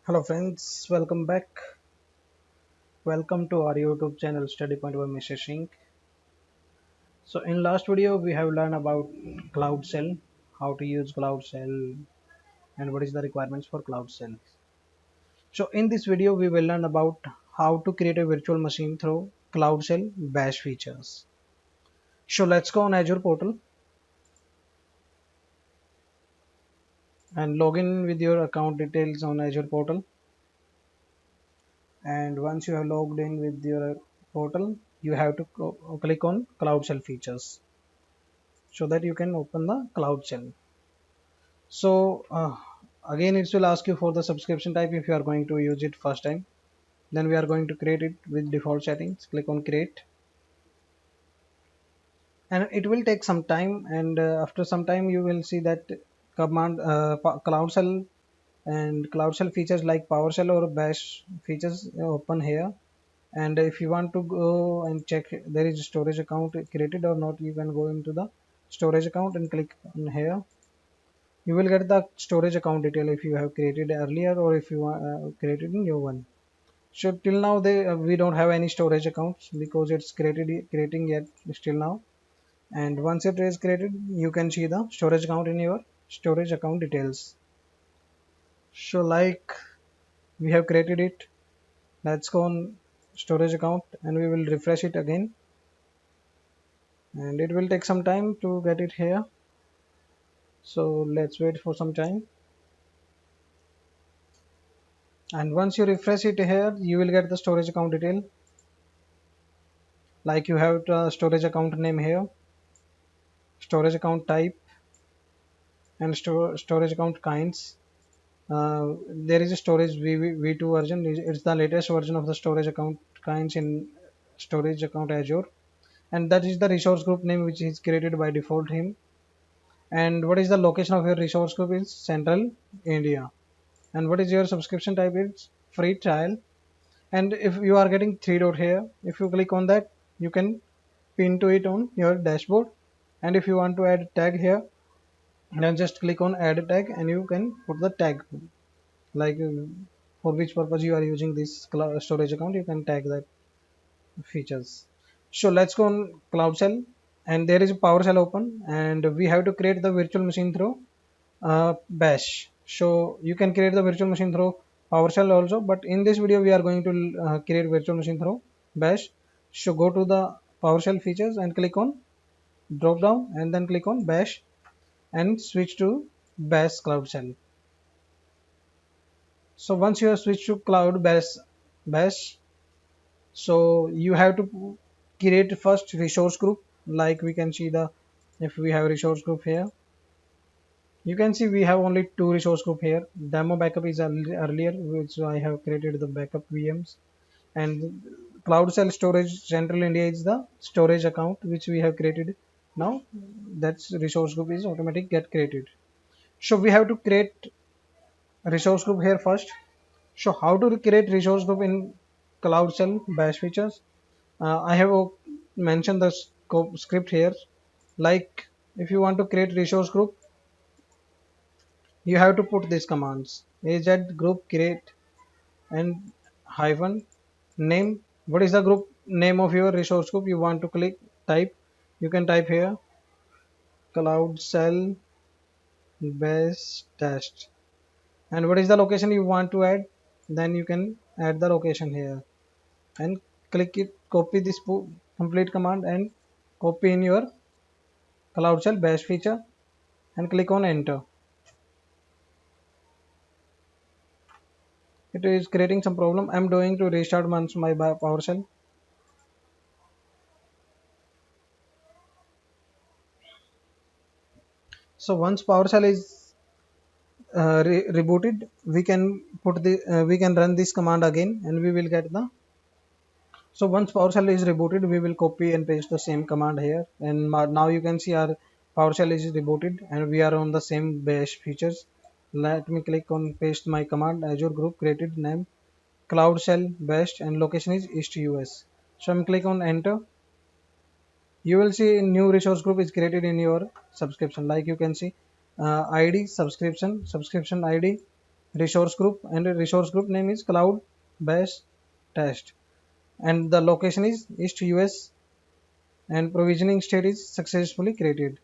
Hello friends, welcome back. Welcome to our YouTube channel Study Point by Mr. Singh. So in last video we have learned about Cloud Shell, how to use Cloud Shell and what is the requirements for Cloud Shell. So in this video we will learn about how to create a virtual machine through Cloud Shell Bash features. So let's go on Azure portal and log in with your account details on Azure portal. And once you have logged in with your portal, you have to click on Cloud Shell features so that you can open the Cloud Shell. So again it will ask you for the subscription type if you are going to use it first time. Then we are going to create it with default settings. Click on create and it will take some time, and after some time you will see that command Cloud Shell and Cloud Shell features like PowerShell or Bash features open here. And if you want to go and check there is a storage account created or not, you can go into the storage account and click on here. You will get the storage account detail if you have created earlier or if you created a new one. So till now we don't have any storage accounts because it's creating yet still now. And once it is created, you can see the storage account in your storage account details. So like we have created it, let's go on storage account and we will refresh it again, and it will take some time to get it here. So let's wait for some time. And once you refresh it here, you will get the storage account detail. Like you have the storage account name here, storage account type, and storage account kinds. There is a storage v2 version. It's the latest version of the storage account kinds in storage account Azure, and that is the resource group name which is created by default him. And what is the location of your resource group is Central India. And what is your subscription type is free trial. And if you are getting three dot here, if you click on that, you can pin to it on your dashboard. And if you want to add tag here, then just click on add tag and you can put the tag, like for which purpose you are using this storage account, you can tag that features. So let's go on Cloud Shell, and there is a PowerShell open, and we have to create the virtual machine through Bash. So you can create the virtual machine through PowerShell also, but in this video we are going to create virtual machine through Bash. So go to the PowerShell features and click on drop down and then click on Bash and switch to Bash Cloud Shell. So once you have switched to Cloud Bash, so you have to create first resource group. Like we can see the, if we have resource group here, you can see we have only two resource group here. Demo backup is earlier, which I have created the backup VMs, and Cloud Shell Storage Central India is the storage account which we have created. Now that's resource group is automatic get created. So we have to create resource group here first. So how to create resource group in Cloud Shell Bash features? I have mentioned the script here. Like if you want to create resource group, you have to put these commands: az group create and hyphen name. What is the group name of your resource group you want to click type? You can type here Cloud Shell Bash test. And what is the location you want to add? Then you can add the location here and click it, copy this complete command and copy in your Cloud Shell Bash feature and click on enter. It is creating some problem. I'm doing to restart once my PowerShell. So once PowerShell is rebooted, we can put the we can run this command again and we will get the. So once PowerShell is rebooted, we will copy and paste the same command here, and now you can see our PowerShell is rebooted and we are on the same Bash features. Let me click on paste my command. Azure group created name Cloud Shell Bash and location is East US. So I'm click on enter. You will see new resource group is created in your subscription. Like you can see id subscription id, resource group, and the resource group name is cloud bash test, and the location is East US, and provisioning state is successfully created.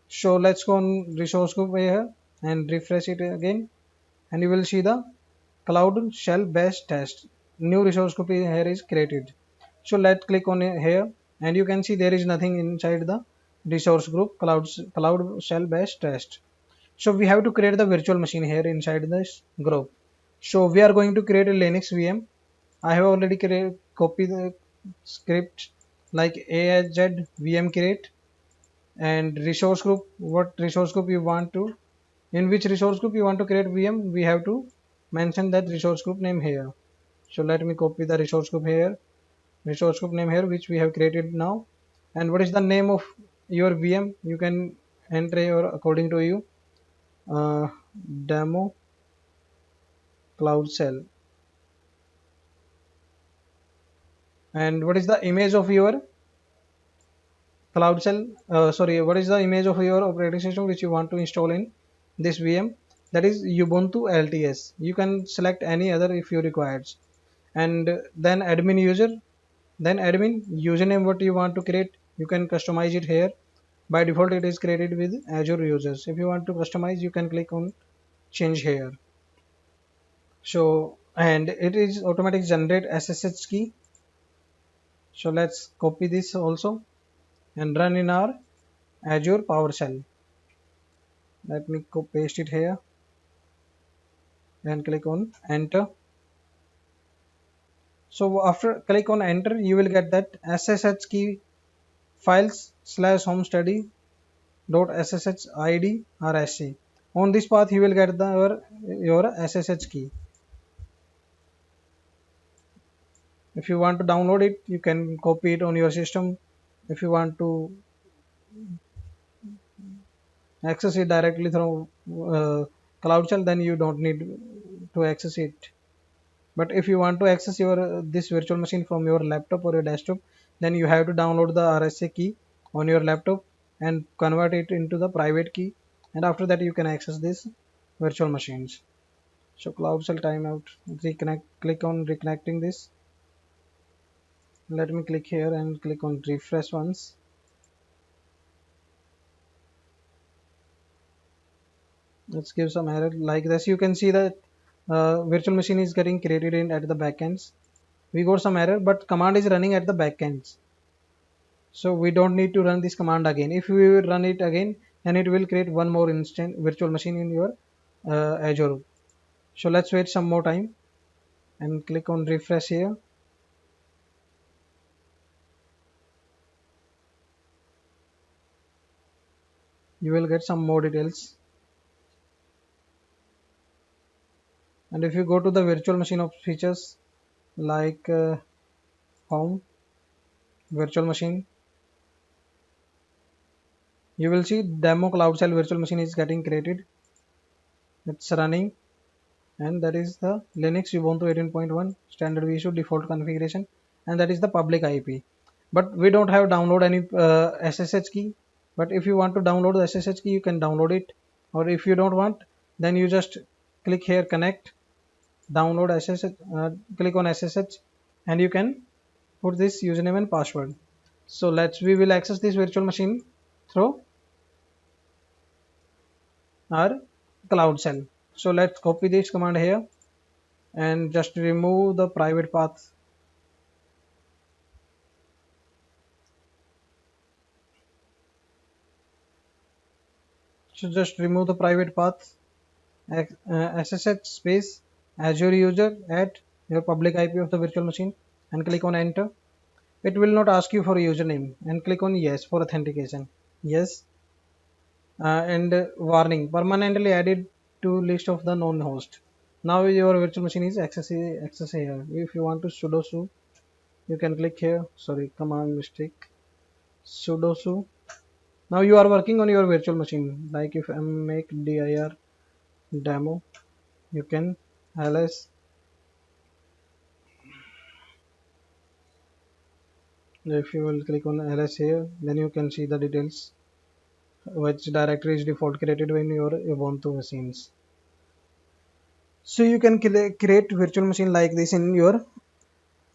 So let's go on resource group here and refresh it again, and you will see the cloud shell bash test. New resource group here is created. So let's click on it here, and you can see there is nothing inside the resource group cloud shell bash test. So we have to create the virtual machine here inside this group. So we are going to create a Linux VM. I have already copied the script like AZ VM create, and resource group, what resource group you want to, in which resource group you want to create VM, we have to mention that resource group name here. So let me copy the resource group here, resource group name here which we have created now. And what is the name of your VM, you can enter your according to you, uh, demo cloud shell. And what is the image of your cloud shell, sorry, what is the image of your operating system which you want to install in this VM? That is Ubuntu LTS. You can select any other if you requires. And then admin user, then admin username what you want to create, you can customize it here. By default it is created with Azure users. If you want to customize, you can click on change here. So, and it is automatic generate SSH key. So let's copy this also and run in our Azure PowerShell. Let me paste it here and click on enter. So after click on enter, you will get that SSH key files slash home study dot SSH ID RSC. On this path, you will get your SSH key. If you want to download it, you can copy it on your system. If you want to access it directly through Cloud Shell, then you don't need to access it. But if you want to access your this virtual machine from your laptop or your desktop, then you have to download the RSA key on your laptop and convert it into the private key, and after that you can access this virtual machines. So Cloud Shell timeout, reconnect, click on reconnecting this. Let me click here and click on refresh once. Let's give some error like this. You can see that virtual machine is getting created in at the backends. We got some error, but command is running at the backends. So we don't need to run this command again. If we run it again, then it will create one more instant virtual machine in your Azure. So let's wait some more time and click on refresh here. You will get some more details. And if you go to the virtual machine of features like home, virtual machine, you will see demo cloud shell virtual machine is getting created. It's running, and that is the Linux Ubuntu 18.1 standard issue default configuration, and that is the public IP. But we don't have download any SSH key. But if you want to download the SSH key, you can download it. Or if you don't want, then you just click here connect, download SSH, click on SSH, and you can put this username and password. So we will access this virtual machine through our cloud shell. So let's copy this command here and just remove the private path. So just remove the private path, SSH space Azure user at your public IP of the virtual machine, and click on enter. It will not ask you for a username, and click on yes for authentication. Yes. And warning, permanently added to list of the known host. Now your virtual machine is access here. If you want to sudo su, you can click here. Sorry, command mistake. Sudo su. Now you are working on your virtual machine. Like if I make dir demo, you can ls. If you will click on ls here, then you can see the details which directory is default created in your Ubuntu machines. So you can create virtual machine like this in your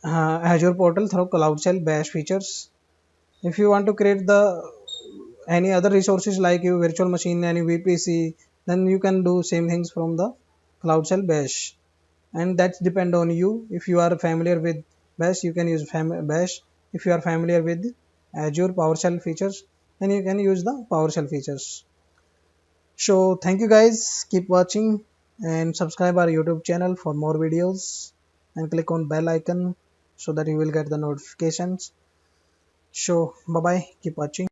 Azure portal through Cloud Shell Bash features. If you want to create the any other resources like your virtual machine, any VPC, then you can do same things from the Cloud Shell Bash, and that's depend on you. If you are familiar with Bash, you can use Bash. If you are familiar with Azure PowerShell features, then you can use the PowerShell features. So thank you guys. Keep watching and subscribe our YouTube channel for more videos and click on bell icon so that you will get the notifications. So bye bye. Keep watching.